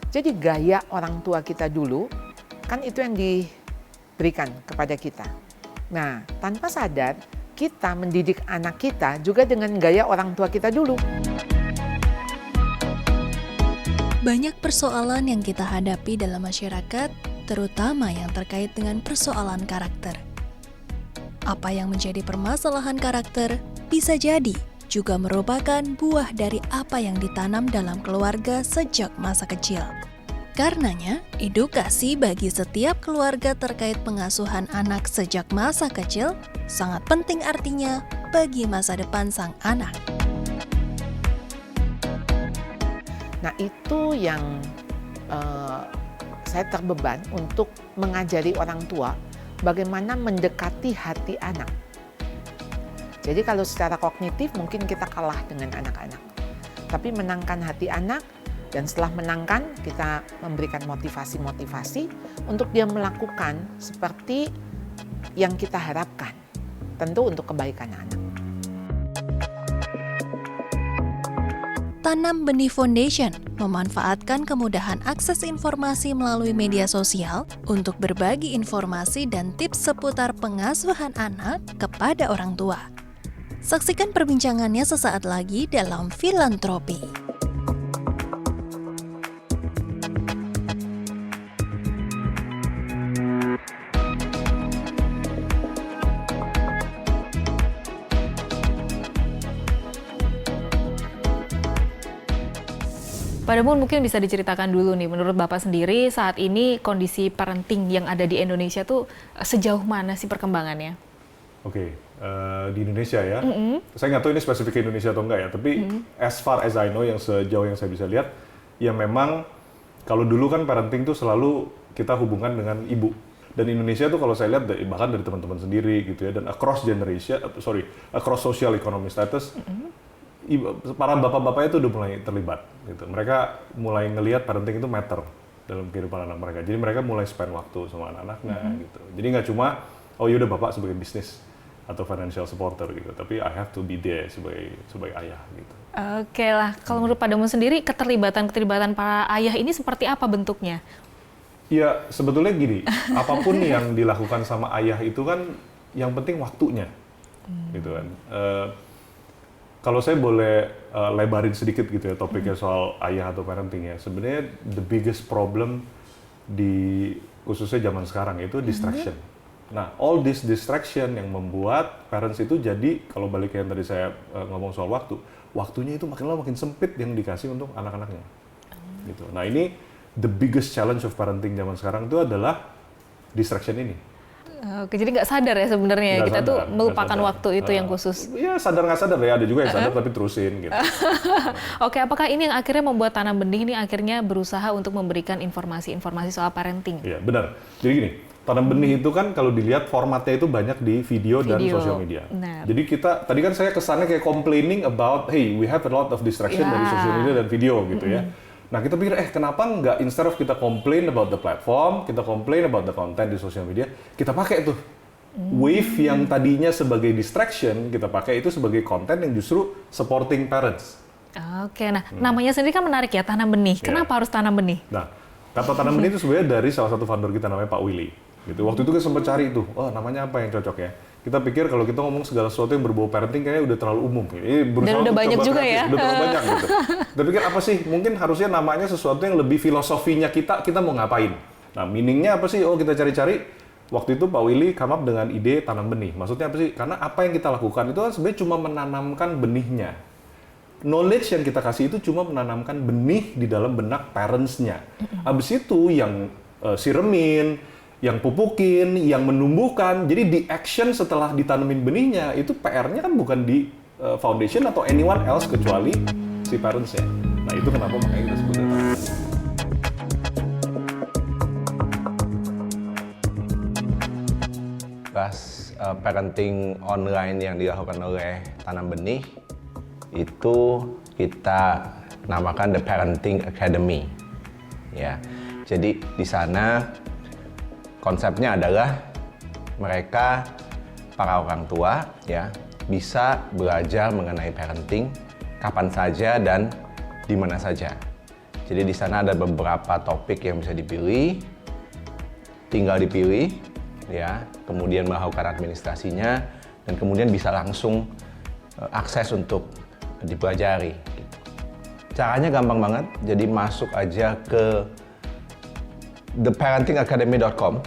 Jadi gaya orang tua kita dulu, kan itu yang diberikan kepada kita. Nah, tanpa sadar, kita mendidik anak kita juga dengan gaya orang tua kita dulu. Banyak persoalan yang kita hadapi dalam masyarakat, terutama yang terkait dengan persoalan karakter. Apa yang menjadi permasalahan karakter bisa jadi juga merupakan buah dari apa yang ditanam dalam keluarga sejak masa kecil. Karenanya, edukasi bagi setiap keluarga terkait pengasuhan anak sejak masa kecil sangat penting artinya bagi masa depan sang anak. Nah, itu yang saya terbeban untuk mengajari orang tua bagaimana mendekati hati anak. Jadi kalau secara kognitif mungkin kita kalah dengan anak-anak. Tapi menangkan hati anak, dan setelah menangkan kita memberikan motivasi-motivasi untuk dia melakukan seperti yang kita harapkan. Tentu untuk kebaikan anak. Tanam Benih Foundation memanfaatkan kemudahan akses informasi melalui media sosial untuk berbagi informasi dan tips seputar pengasuhan anak kepada orang tua. Saksikan perbincangannya sesaat lagi dalam Filantropi. Pak Damun, mungkin bisa diceritakan dulu nih, menurut Bapak sendiri saat ini kondisi parenting yang ada di Indonesia tuh sejauh mana sih perkembangannya? Oke, di Indonesia ya, saya nggak tahu ini spesifik Indonesia atau enggak ya, tapi as far as I know, yang sejauh yang saya bisa lihat, ya memang kalau dulu kan parenting tuh selalu kita hubungan dengan ibu. Dan Indonesia tuh kalau saya lihat, bahkan dari teman-teman sendiri gitu ya, dan across generation, across social economic status, para bapak-bapaknya itu udah mulai terlibat gitu. Mereka mulai ngelihat parenting itu matter dalam kehidupan anak mereka. Jadi mereka mulai spend waktu sama anak-anaknya gitu. Jadi nggak cuma oh yaudah bapak sebagai bisnis atau financial supporter gitu, tapi I have to be there sebagai ayah gitu. Oke lah, kalau menurut Pak Damun sendiri keterlibatan para ayah ini seperti apa bentuknya? Ya sebetulnya gini, apapun yang dilakukan sama ayah itu kan yang penting waktunya gitu kan. Kalau saya boleh lebarin sedikit gitu ya topiknya soal ayah atau parenting ya. Sebenarnya the biggest problem di khususnya zaman sekarang itu distraction. Nah, all this distraction yang membuat parents itu jadi, kalau balik ke yang tadi saya ngomong soal waktunya itu makin lama makin sempit yang dikasih untuk anak-anaknya. Gitu. Nah, ini the biggest challenge of parenting zaman sekarang itu adalah distraction ini. Oke, jadi nggak sadar ya sebenarnya kita tuh melupakan waktu itu yang khusus. Iya, sadar nggak sadar ya, ada juga yang sadar tapi terusin gitu. Oke, apakah ini yang akhirnya membuat Tanam Benih ini akhirnya berusaha untuk memberikan informasi-informasi soal parenting? Iya, benar. Jadi gini, Tanam Benih itu kan kalau dilihat formatnya itu banyak di video dan sosial media. Benar. Jadi tadi kan saya kesannya kayak complaining about, hey, we have a lot of distraction dari sosial media dan video gitu ya. Nah, kita pikir, kenapa nggak instead of kita complain about the platform, kita complain about the content di sosial media, kita pakai tuh wave yang tadinya sebagai distraction, kita pakai itu sebagai konten yang justru supporting parents. Oke, nah namanya sendiri kan menarik ya, Tanam Benih. Kenapa harus Tanam Benih? Nah, kata Tanam Benih itu sebenarnya dari salah satu founder kita namanya Pak Willy. Gitu. Waktu itu kita sempat cari tuh, namanya apa yang cocok ya? Kita pikir kalau kita ngomong segala sesuatu yang berbau parenting kayaknya udah terlalu umum. Dan udah banyak juga ya. Udah terlalu banyak gitu. Kita pikir apa sih? Mungkin harusnya namanya sesuatu yang lebih filosofinya kita mau ngapain. Nah, meaningnya apa sih? Kita cari-cari. Waktu itu Pak Willy come up dengan ide tanam benih. Maksudnya apa sih? Karena apa yang kita lakukan itu kan sebenarnya cuma menanamkan benihnya. Knowledge yang kita kasih itu cuma menanamkan benih di dalam benak parents-nya. Abis itu yang siremin, yang pupukin, yang menumbuhkan. Jadi di action setelah ditanemin benihnya, itu PR-nya kan bukan di foundation atau anyone else kecuali si parents-nya. Nah, itu kenapa makanya kita sebutnya tanam benih. Parenting online yang dilakukan oleh Tanam Benih, itu kita namakan The Parenting Academy. Ya, jadi di sana konsepnya adalah mereka, para orang tua, ya, bisa belajar mengenai parenting kapan saja dan di mana saja. Jadi di sana ada beberapa topik yang bisa dipilih, tinggal dipilih, ya, kemudian melakukan administrasinya, dan kemudian bisa langsung akses untuk dipelajari. Caranya gampang banget, jadi masuk aja ke theparentingacademy.com.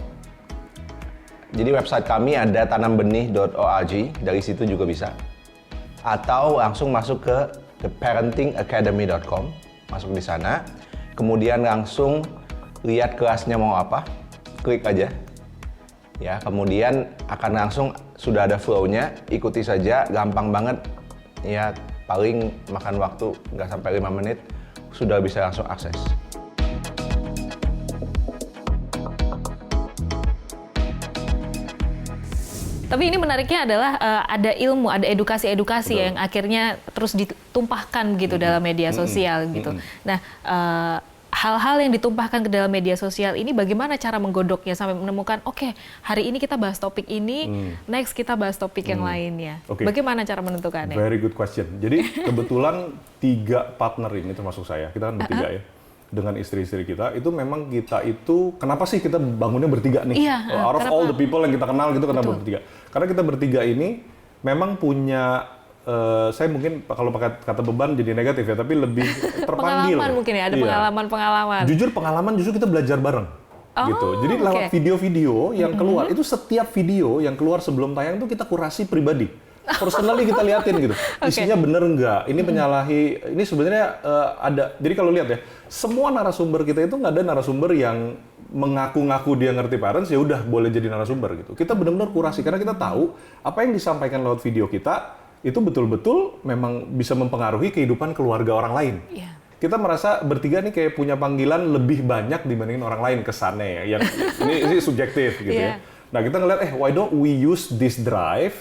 Jadi website kami ada tanambenih.org, dari situ juga bisa. Atau langsung masuk ke theparentingacademy.com, masuk di sana, kemudian langsung lihat kelasnya mau apa, klik aja. Ya, kemudian akan langsung sudah ada flow-nya, ikuti saja, gampang banget. Ya, paling makan waktu nggak sampai 5 menit, sudah bisa langsung akses. Tapi ini menariknya adalah ada ilmu, ada edukasi-edukasi yang akhirnya terus ditumpahkan gitu dalam media sosial gitu. Nah, hal-hal yang ditumpahkan ke dalam media sosial ini bagaimana cara menggodoknya sampai menemukan oke, hari ini kita bahas topik ini, next kita bahas topik yang lainnya. Bagaimana cara menentukannya? Very good question. Jadi kebetulan 3 partner ini termasuk saya, kita kan bertiga ya, dengan istri-istri kita, itu memang kita itu, kenapa sih kita bangunnya bertiga nih? Out of all the people yang kita kenal gitu, kenapa bertiga? Karena kita bertiga ini memang punya, saya mungkin kalau pakai kata beban jadi negatif ya, tapi lebih terpanggil. Pengalaman mungkin ya, ada pengalaman-pengalaman. Jujur pengalaman justru kita belajar bareng. Gitu. Jadi lewat video-video yang keluar, itu setiap video yang keluar sebelum tayang itu kita kurasi pribadi. Personally kita liatin gitu, isinya bener nggak, ini menyalahi, ini sebenarnya ada, jadi kalau lihat ya, semua narasumber kita itu nggak ada narasumber yang mengaku-ngaku dia ngerti parents, ya udah boleh jadi narasumber gitu. Kita benar-benar kurasi, karena kita tahu apa yang disampaikan lewat video kita, itu betul-betul memang bisa mempengaruhi kehidupan keluarga orang lain. Kita merasa bertiga nih kayak punya panggilan lebih banyak dibandingin orang lain kesannya ya, yang ini subjektif gitu ya. Nah kita ngeliat, why don't we use this drive,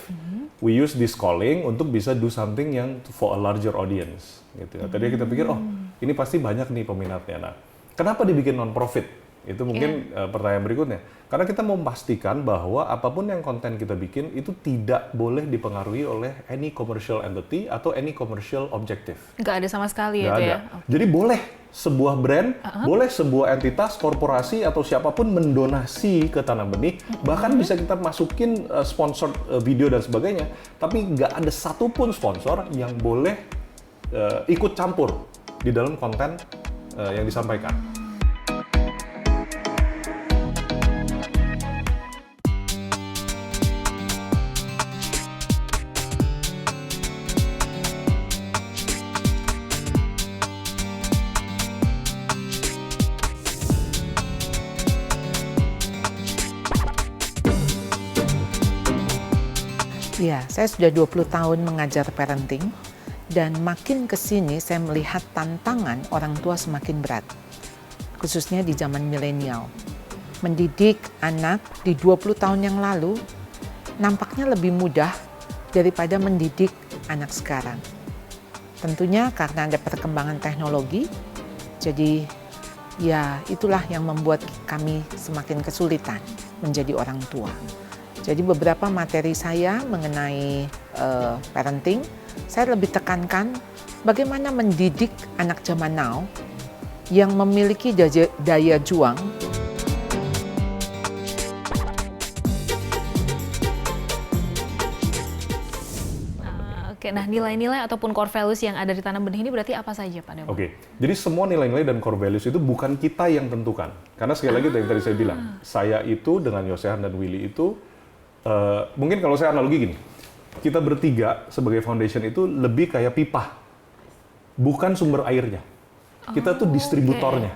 we use this calling untuk bisa do something yang for a larger audience gitu. Tadi kita pikir, ini pasti banyak nih peminatnya. Nah, kenapa dibikin non-profit? Itu mungkin pertanyaan berikutnya. Karena kita mau memastikan bahwa apapun yang konten kita bikin itu tidak boleh dipengaruhi oleh any commercial entity atau any commercial objective. Nggak ada sama sekali ya, ya? Jadi boleh sebuah brand, boleh sebuah entitas, korporasi atau siapapun mendonasi ke Tanam Benih, bahkan bisa kita masukin sponsor video dan sebagainya, tapi nggak ada satupun sponsor yang boleh ikut campur di dalam konten yang disampaikan. Ya, saya sudah 20 tahun mengajar parenting dan makin ke sini saya melihat tantangan orang tua semakin berat. Khususnya di zaman milenial. Mendidik anak di 20 tahun yang lalu nampaknya lebih mudah daripada mendidik anak sekarang. Tentunya karena ada perkembangan teknologi, jadi ya itulah yang membuat kami semakin kesulitan menjadi orang tua. Jadi beberapa materi saya mengenai parenting, saya lebih tekankan bagaimana mendidik anak zaman now yang memiliki daya juang. Oke, nah nilai-nilai ataupun core values yang ada di Tanam Benih ini berarti apa saja Pak Nyoman? Oke, jadi semua nilai-nilai dan core values itu bukan kita yang tentukan. Karena sekali lagi yang tadi saya bilang, saya itu dengan Yosehan dan Willy itu, mungkin kalau saya analogi gini, kita bertiga sebagai foundation itu lebih kayak pipa, bukan sumber airnya. Kita tuh distributornya.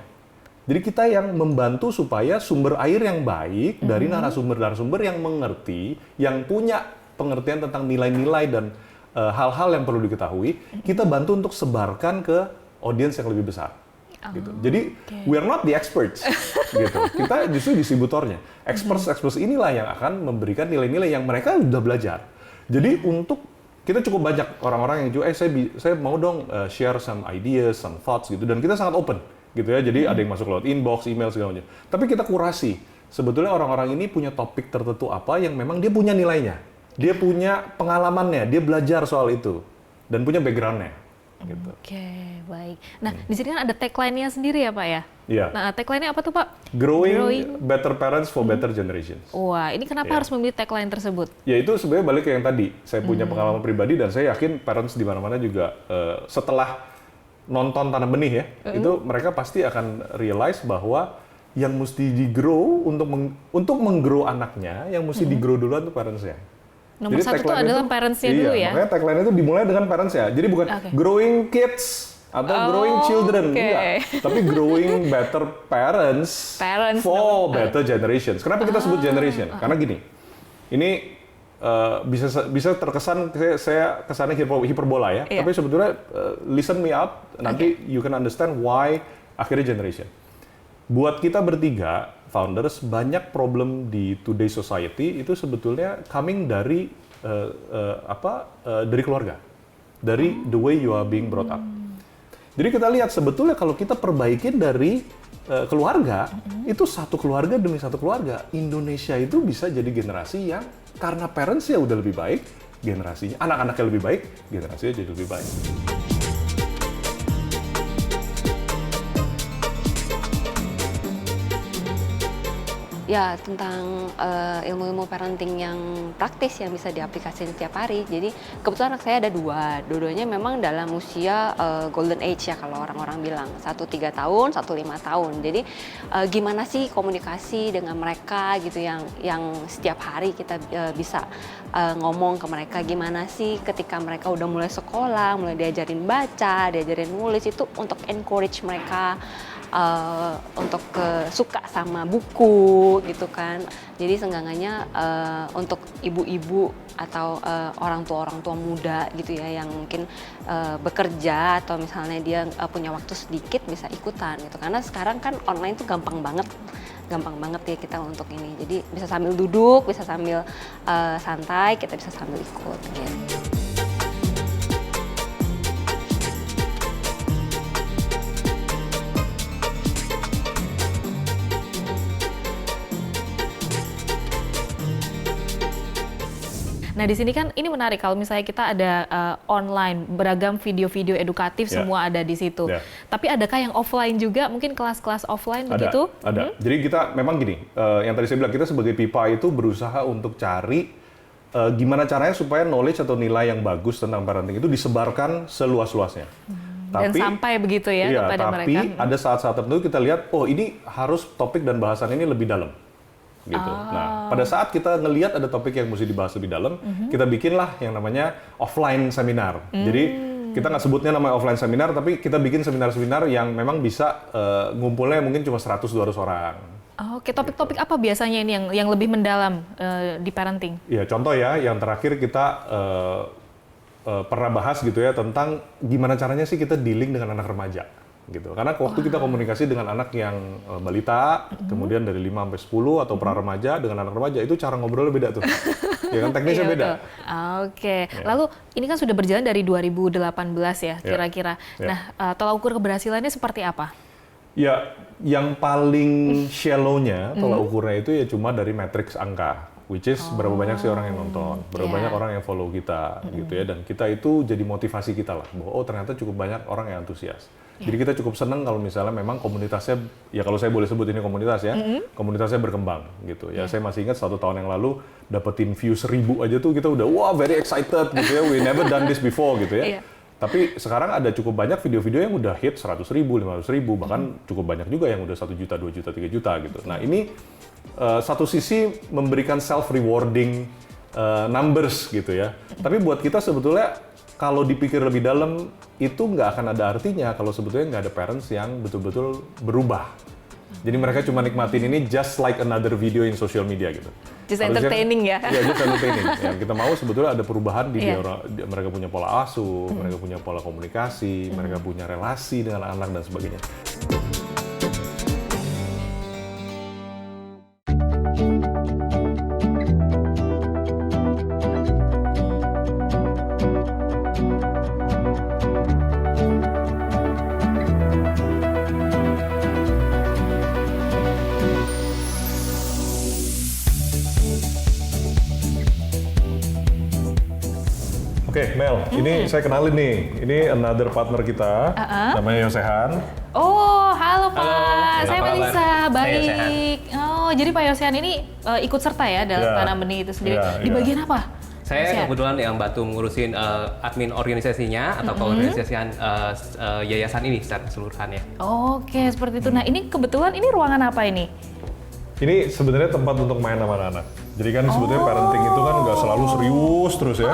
Jadi kita yang membantu supaya sumber air yang baik dari narasumber-narasumber yang mengerti, yang punya pengertian tentang nilai-nilai dan hal-hal yang perlu diketahui, kita bantu untuk sebarkan ke audiens yang lebih besar. Gitu. Jadi we are not the experts, gitu. Kita justru distributornya. Experts inilah yang akan memberikan nilai-nilai yang mereka sudah belajar. Jadi untuk kita cukup banyak orang-orang yang juga, saya mau dong share some ideas, some thoughts gitu. Dan kita sangat open, gitu ya. Jadi ada yang masuk lewat inbox, email segala macam. Tapi kita kurasi. Sebetulnya orang-orang ini punya topik tertentu apa yang memang dia punya nilainya, dia punya pengalamannya, dia belajar soal itu dan punya backgroundnya. gitu. Oke, baik. Nah, di sini kan ada tagline-nya sendiri ya, Pak ya? Iya. Nah, tagline-nya apa tuh, Pak? Growing better parents for better generations. Wah, ini kenapa Iya. harus memilih tagline tersebut? Ya itu sebenarnya balik ke yang tadi. Saya punya pengalaman pribadi dan saya yakin parents di mana-mana juga setelah nonton Tanam Benih ya, itu mereka pasti akan realize bahwa yang mesti di-grow untuk meng-grow anaknya, yang mesti di-grow duluan tuh parents-nya. Nomor Jadi satu tuh tagline adalah itu- parents-nya iya, dulu ya? Makanya tagline itu dimulai dengan parents ya. Jadi bukan Oke. growing kids atau growing children, oke. enggak. Tapi growing better parents, Parents for better generations. Kenapa kita sebut generation? Karena gini, ini bisa terkesan saya kesannya hiperbola ya. Iya. Tapi sebetulnya listen me out, nanti you can understand why akhirnya generation. Buat kita bertiga founders, banyak problem di today society itu sebetulnya coming dari dari keluarga, dari the way you are being brought up. Jadi kita lihat sebetulnya kalau kita perbaikin dari keluarga, itu satu keluarga demi satu keluarga, Indonesia itu bisa jadi generasi yang karena parents-nya udah lebih baik, generasinya anak-anaknya lebih baik, generasinya jadi lebih baik. Ya, tentang ilmu-ilmu parenting yang praktis yang bisa diaplikasikan setiap hari. Jadi kebetulan anak saya ada dua-duanya memang dalam usia golden age ya kalau orang-orang bilang. Satu 3 tahun, satu 5 tahun. Jadi gimana sih komunikasi dengan mereka gitu yang setiap hari kita bisa ngomong ke mereka, gimana sih ketika mereka udah mulai sekolah, mulai diajarin baca, diajarin nulis, itu untuk encourage mereka untuk suka sama buku gitu kan. Jadi seenggaknya untuk ibu-ibu atau orang tua tua gitu ya yang mungkin bekerja atau misalnya dia punya waktu sedikit bisa ikutan gitu. Karena sekarang kan online tuh gampang banget ya kita untuk ini. Jadi bisa sambil duduk, bisa sambil santai, kita bisa sambil ikut gitu. Nah, di sini kan ini menarik kalau misalnya kita ada online, beragam video-video edukatif Ya. semua ada di situ. Ya. Tapi adakah yang offline juga, mungkin kelas-kelas offline begitu? Ada. Jadi kita memang gini, yang tadi saya bilang, kita sebagai PIPA itu berusaha untuk cari gimana caranya supaya knowledge atau nilai yang bagus tentang parenting itu disebarkan seluas-luasnya. Dan sampai begitu ya iya, kepada mereka. Tapi ada saat-saat tertentu kita lihat, oh ini harus topik dan bahasan ini lebih dalam. Gitu. Nah, pada saat kita ngelihat ada topik yang mesti dibahas lebih dalam, kita bikinlah yang namanya offline seminar. Jadi kita nggak sebutnya namanya offline seminar, tapi kita bikin seminar-seminar yang memang bisa ngumpulnya mungkin cuma 100-200 orang. Oke, topik-topik apa biasanya ini yang lebih mendalam di parenting? Ya, contoh ya, yang terakhir kita pernah bahas gitu ya tentang gimana caranya sih kita dealing dengan anak remaja. Gitu. Karena waktu kita komunikasi dengan anak yang balita, kemudian dari 5 sampai 10 atau pra remaja dengan anak remaja, itu cara ngobrolnya beda tuh. Ya kan teknisnya Iya, beda. betul. Oke. Lalu ini kan sudah berjalan dari 2018 ya kira-kira. Ya. Nah, tolak ukur keberhasilannya seperti apa? Ya, yang paling shallow-nya tolak ukurnya itu ya cuma dari matriks angka, which is berapa banyak sih orang yang nonton, berapa banyak orang yang follow kita, gitu ya. Dan kita itu jadi motivasi kita lah, bahwa oh ternyata cukup banyak orang yang antusias. Jadi kita cukup senang kalau misalnya memang komunitasnya, ya kalau saya boleh sebut ini komunitas ya, komunitasnya berkembang gitu ya. Saya masih ingat 1 tahun yang lalu dapetin view 1000 aja tuh kita udah wah very excited gitu ya, we never done this before gitu ya. Iya. Tapi sekarang ada cukup banyak video-video yang udah hit 100.000, 500.000, bahkan cukup banyak juga yang udah 1 juta, 2 juta, 3 juta gitu. Nah ini satu sisi memberikan self-rewarding numbers gitu ya. Tapi buat kita sebetulnya kalau dipikir lebih dalam, itu nggak akan ada artinya kalau sebetulnya nggak ada parents yang betul-betul berubah. Jadi mereka cuma nikmatin ini just like another video in social media gitu. Just Harusnya- entertaining ya? Iya, just entertaining. Yang kita mau sebetulnya ada perubahan di Iya. mereka punya pola asuh, mereka punya pola komunikasi, mereka punya relasi dengan anak dan sebagainya. Oke, Mel. Ini saya kenalin nih, ini another partner kita, namanya Yosehan. Oh, halo Pak. Halo, Saya apa kabar? Melisa. Saya Baik. Oh, jadi Pak Yosehan ini ikut serta ya dalam Iya. Tanam Benih itu sendiri. Iya, Di iya. bagian apa? Saya Yosehan? kebetulan yang bantu ngurusin admin organisasinya atau keorganisasian yayasan ini secara keseluruhan ya. Oke, seperti itu. Nah, ini kebetulan ini ruangan apa ini? Ini sebenarnya tempat untuk main sama anak-anak. Jadi kan sebetulnya parenting itu kan nggak selalu serius terus ya.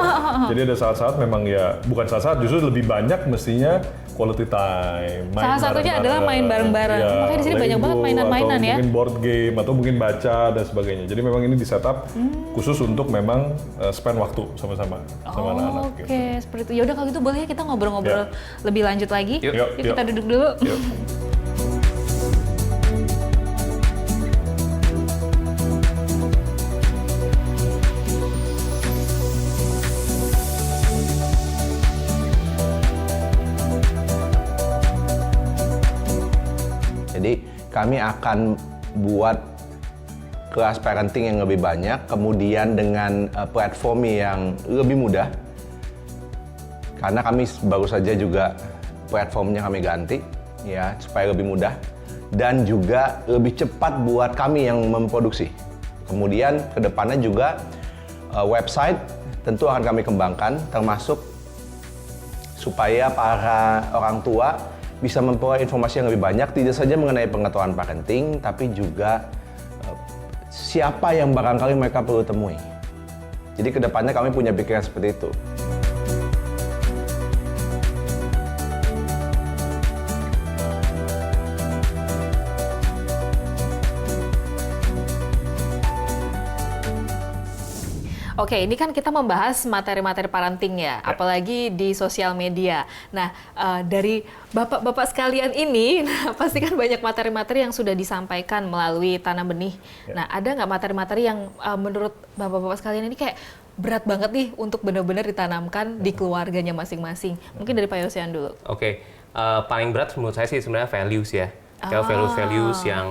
Jadi ada saat-saat memang ya, bukan saat-saat, justru lebih banyak mestinya quality time. Main Salah satunya adalah main bareng-bareng. Iya, Makanya di sini banyak Lego, banget mainan-mainan atau ya. mungkin board game atau mungkin baca dan sebagainya. Jadi memang ini di setup khusus untuk memang spend waktu sama-sama sama anak-anak. Oke, Gitu. seperti itu. Yaudah kalau gitu boleh ya kita ngobrol-ngobrol lebih lanjut lagi. Yuk. Yuk, Yuk kita duduk dulu. Yuk. Jadi kami akan buat kelas parenting yang lebih banyak, kemudian dengan platform yang lebih mudah. Karena kami baru saja juga platformnya kami ganti, ya supaya lebih mudah dan juga lebih cepat buat kami yang memproduksi. Kemudian kedepannya juga website tentu akan kami kembangkan, termasuk supaya para orang tua bisa memperoleh informasi yang lebih banyak, tidak saja mengenai pengetahuan parenting, tapi juga siapa yang barangkali mereka perlu temui. Jadi kedepannya kami punya pikiran seperti itu. Oke, ini kan kita membahas materi-materi parenting ya, apalagi di sosial media. Nah, dari bapak-bapak sekalian ini, pasti kan banyak materi-materi yang sudah disampaikan melalui Tanam Benih. Nah, ada nggak materi-materi yang menurut bapak-bapak sekalian ini kayak berat banget nih untuk benar-benar ditanamkan di keluarganya masing-masing? Mungkin dari Pak Yosehan dulu. Oke, paling berat menurut saya sih sebenarnya values ya. Kayak values yang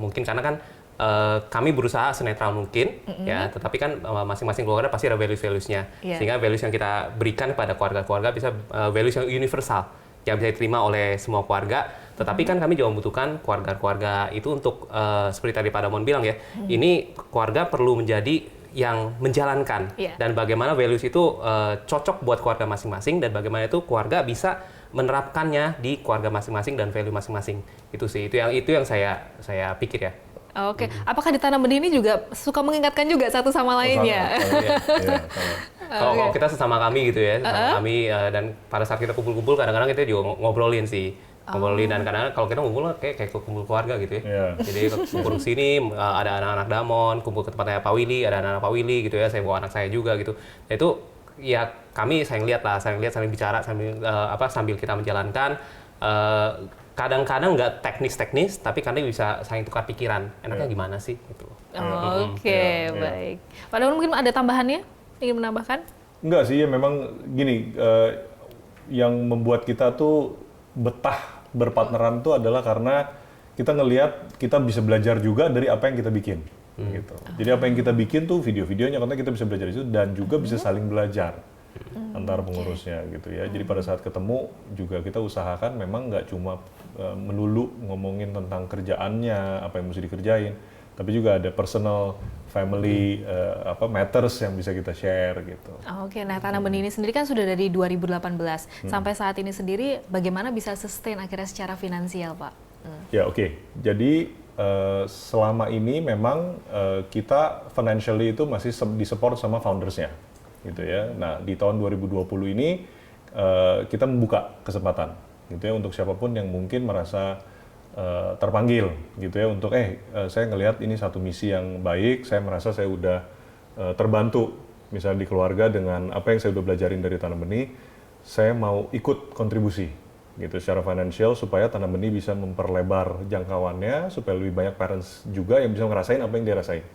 mungkin karena kan kami berusaha senetral mungkin, ya, tetapi kan masing-masing keluarga pasti ada values-valuesnya. Yeah. Sehingga values yang kita berikan kepada keluarga-keluarga bisa values yang universal, yang bisa diterima oleh semua keluarga. Tetapi kan kami juga membutuhkan keluarga-keluarga itu untuk, seperti tadi Pak Damon bilang ya, ini keluarga perlu menjadi yang menjalankan. Yeah. Dan bagaimana values itu cocok buat keluarga masing-masing, dan bagaimana itu keluarga bisa menerapkannya di keluarga masing-masing dan value masing-masing. Itu sih, itu yang saya pikir ya. Oke, apakah di Tanam Benih ini juga suka mengingatkan juga satu sama lainnya? Kalau kita sesama kami gitu ya, sesama kami, dan pada saat kita kumpul-kumpul kadang-kadang kita juga ngobrolin sih. Ngobrolin, dan kadang-kadang kalau kita ngumpul kayak kumpul keluarga gitu ya. Yeah. Jadi kumpul sini ada anak-anak Damon, kumpul ke tempatnya Pak Willy, ada anak-anak Pak Willy gitu ya, saya bawa anak saya juga gitu. Nah itu ya kami saling lihat, saling bicara sambil kita menjalankan. Kadang-kadang nggak teknis, tapi kami bisa saling tukar pikiran. Enaknya gimana sih? Gitu. Oke, baik. Pak Damon mungkin ada tambahannya? Ingin menambahkan? Enggak sih, ya memang gini, yang membuat kita tuh betah berpartneran tuh adalah karena kita ngelihat kita bisa belajar juga dari apa yang kita bikin. Gitu. Jadi apa yang kita bikin tuh video-videonya, karena kita bisa belajar itu dan juga bisa saling belajar antar pengurusnya gitu ya. Jadi pada saat ketemu juga kita usahakan memang nggak cuma melulu ngomongin tentang kerjaannya, apa yang mesti dikerjain, tapi juga ada personal, family, matters yang bisa kita share gitu. Oke, nah Tanam Benih ini sendiri kan sudah dari 2018. Sampai saat ini sendiri bagaimana bisa sustain akhirnya secara finansial, Pak? Ya oke. Jadi selama ini memang kita financially itu masih disupport sama foundersnya, gitu ya. Nah di tahun 2020 ini kita membuka kesempatan, gitu ya, untuk siapapun yang mungkin merasa terpanggil, gitu ya, untuk saya ngelihat ini satu misi yang baik, saya merasa saya udah terbantu, misalnya di keluarga dengan apa yang saya udah belajarin dari Tanam Benih, saya mau ikut kontribusi, gitu, secara financial supaya Tanam Benih bisa memperlebar jangkauannya, supaya lebih banyak parents juga yang bisa ngerasain apa yang dia rasain,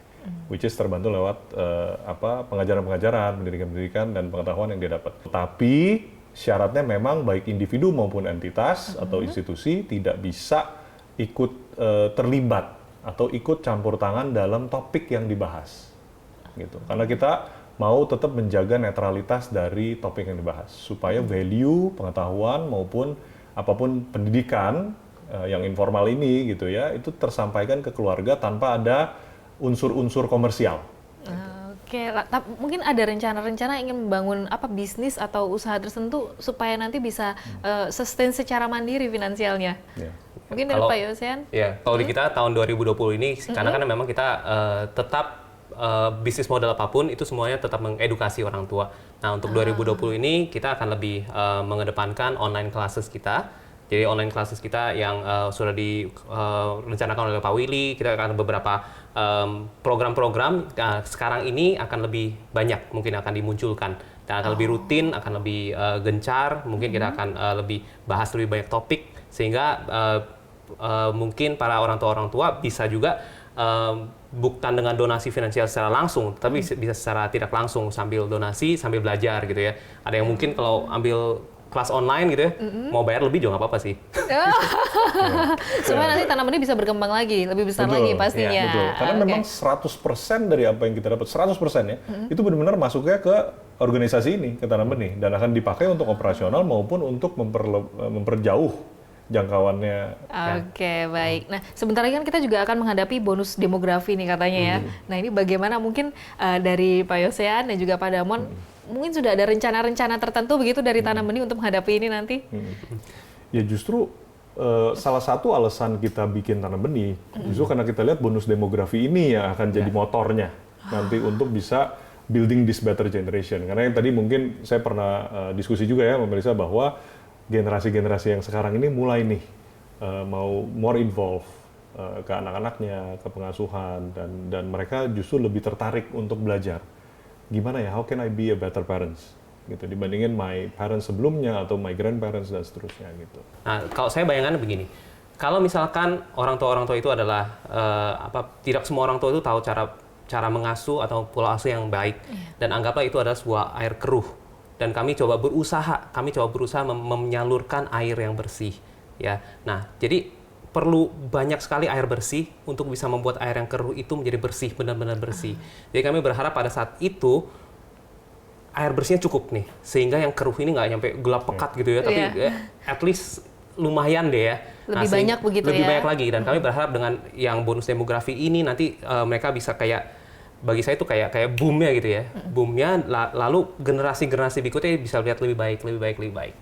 which is terbantu lewat pengajaran-pengajaran, pendidikan-pendidikan dan pengetahuan yang dia dapat. Tapi syaratnya memang baik individu maupun entitas atau institusi tidak bisa ikut terlibat atau ikut campur tangan dalam topik yang dibahas, gitu. Karena kita mau tetap menjaga netralitas dari topik yang dibahas supaya value pengetahuan maupun apapun pendidikan yang informal ini gitu ya itu tersampaikan ke keluarga tanpa ada unsur-unsur komersial. Oke, mungkin ada rencana-rencana ingin membangun bisnis atau usaha tertentu supaya nanti bisa sustain secara mandiri finansialnya. Ya. Mungkin dari Pak Yosean? Ya, kalau di kita tahun 2020 ini, karena kan memang kita tetap bisnis model apapun itu semuanya tetap mengedukasi orang tua. Nah, untuk 2020 ini kita akan lebih mengedepankan online classes kita. Jadi online classes kita yang sudah direncanakan oleh Pak Willy, kita akan beberapa program-program sekarang ini akan lebih banyak mungkin akan dimunculkan dan akan lebih rutin, akan lebih gencar, mungkin kita akan lebih bahas lebih banyak topik sehingga mungkin para orang tua bisa juga bukan dengan donasi finansial secara langsung, tapi bisa secara tidak langsung sambil donasi sambil belajar gitu ya. Ada yang mungkin kalau ambil kelas online gitu ya, mau bayar lebih juga nggak apa-apa sih. Supaya nanti Tanam Benih bisa berkembang lagi, lebih besar lagi pastinya. Ya, betul. Karena memang 100% dari apa yang kita dapat, 100% ya, itu benar-benar masuknya ke organisasi ini, ke Tanam Benih, dan akan dipakai untuk operasional maupun untuk memperjauh jangkauannya. Oke, baik. Nah, sebentar lagi kan kita juga akan menghadapi bonus demografi nih katanya ya. Nah, ini bagaimana mungkin dari Pak Yosean dan juga Pak Damon, mungkin sudah ada rencana-rencana tertentu begitu dari Tanam Benih untuk menghadapi ini nanti? Ya justru salah satu alasan kita bikin Tanam Benih, justru karena kita lihat bonus demografi ini yang akan jadi motornya nanti untuk bisa building this better generation. Karena yang tadi mungkin saya pernah diskusi juga ya sama Melissa bahwa generasi-generasi yang sekarang ini mulai nih mau more involved ke anak-anaknya, ke pengasuhan, dan mereka justru lebih tertarik untuk belajar. Gimana ya, how can I be a better parents? Gitu, dibandingin my parents sebelumnya atau my grandparents dan seterusnya gitu. Nah, kalau saya bayangannya begini, kalau misalkan orang tua itu adalah tidak semua orang tua itu tahu cara mengasuh atau pola asuh yang baik, dan anggaplah itu adalah sebuah air keruh. Dan kami coba berusaha menyalurkan air yang bersih, ya. Nah, jadi perlu banyak sekali air bersih untuk bisa membuat air yang keruh itu menjadi bersih, benar-benar bersih. Jadi kami berharap pada saat itu air bersihnya cukup nih, sehingga yang keruh ini nggak nyampe gelap pekat gitu ya, tapi at least lumayan deh ya. Lebih banyak begitu ya. Lebih banyak lagi, dan kami berharap dengan yang bonus demografi ini nanti mereka bisa bagi saya itu kayak boomnya gitu ya, boomnya lalu generasi berikutnya bisa lihat lebih baik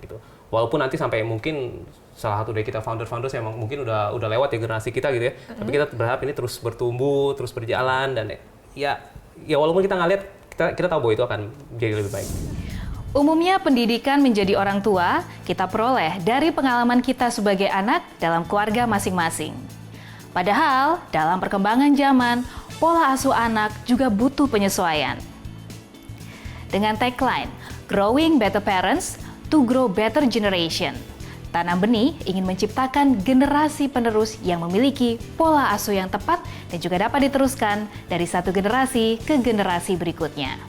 gitu. Walaupun nanti sampai mungkin salah satu dari kita founder-founders yang mungkin udah lewat ya generasi kita gitu ya, tapi kita berharap ini terus bertumbuh, terus berjalan, dan ya walaupun kita nggak lihat, kita tahu bahwa itu akan jadi lebih baik. Umumnya pendidikan menjadi orang tua kita peroleh dari pengalaman kita sebagai anak dalam keluarga masing-masing. Padahal dalam perkembangan zaman, pola asuh anak juga butuh penyesuaian. Dengan tagline, Growing Better Parents to Grow Better Generation, Tanam Benih ingin menciptakan generasi penerus yang memiliki pola asuh yang tepat dan juga dapat diteruskan dari satu generasi ke generasi berikutnya.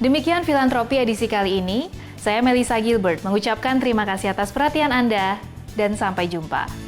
Demikian Filantropi edisi kali ini. Saya Melissa Gilbert mengucapkan terima kasih atas perhatian Anda dan sampai jumpa.